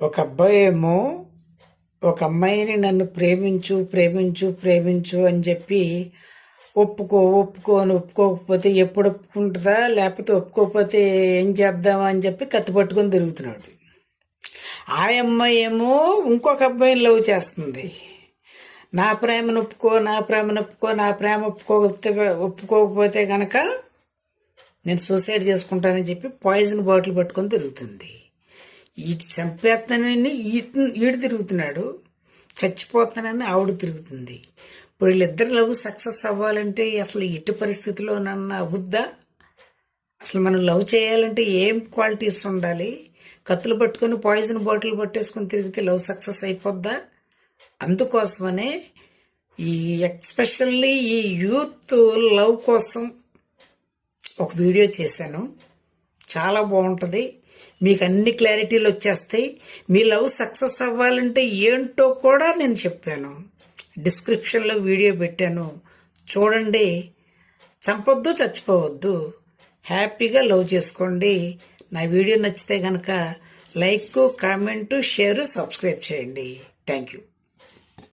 ఒక అబ్బాయి ఏమో ఒక అమ్మాయిని నన్ను ప్రేమించు ప్రేమించు ప్రేమించు అని చెప్పి ఒప్పుకోకపోతే ఎప్పుడు ఒప్పుకుంటుందా, లేకపోతే ఒప్పుకోకపోతే ఏం చేద్దామా అని చెప్పి కత్తి పట్టుకొని తిరుగుతున్నాడు. ఆ అమ్మాయి ఏమో ఇంకొక అబ్బాయిని లవ్ చేస్తుంది. నా ప్రేమను ఒప్పుకో, నా ప్రేమను ఒప్పుకో, నా ప్రేమ ఒప్పుకోకపోతే గనక నేను సూసైడ్ చేసుకుంటానని చెప్పి పాయిజన్ బాటిల్ పట్టుకొని తిరుగుతుంది. ఈటి చంపేస్తానని ఈడు తిరుగుతున్నాడు, చచ్చిపోతానని ఆవిడ తిరుగుతుంది. ఇప్పుడు వీళ్ళిద్దరు లవ్ సక్సెస్ అవ్వాలంటే అసలు ఎట్టి పరిస్థితిలో నన్ను అవుద్దా? అసలు మనం లవ్ చేయాలంటే ఏం క్వాలిటీస్ ఉండాలి? కత్తులు పట్టుకొని పాయిజన్ బాటిల్ పట్టేసుకొని తిరిగితే లవ్ సక్సెస్ అయిపోద్దా? అందుకోసమనే ఎస్పెషల్లీ ఈ యూత్ లవ్ కోసం ఒక వీడియో చేశాను. చాలా బాగుంటుంది, మీకు అన్ని క్లారిటీలు వచ్చేస్తాయి. మీ లవ్ సక్సెస్ అవ్వాలంటే ఏంటో కూడా నేను చెప్పాను. డిస్క్రిప్షన్లో వీడియో పెట్టాను, చూడండి. చంపొద్దు, చచ్చిపోవద్దు, హ్యాపీగా లవ్ చేసుకోండి. నా వీడియో నచ్చితే కనుక లైక్, కామెంటు, షేరు, సబ్స్క్రైబ్ చేయండి. Thank you.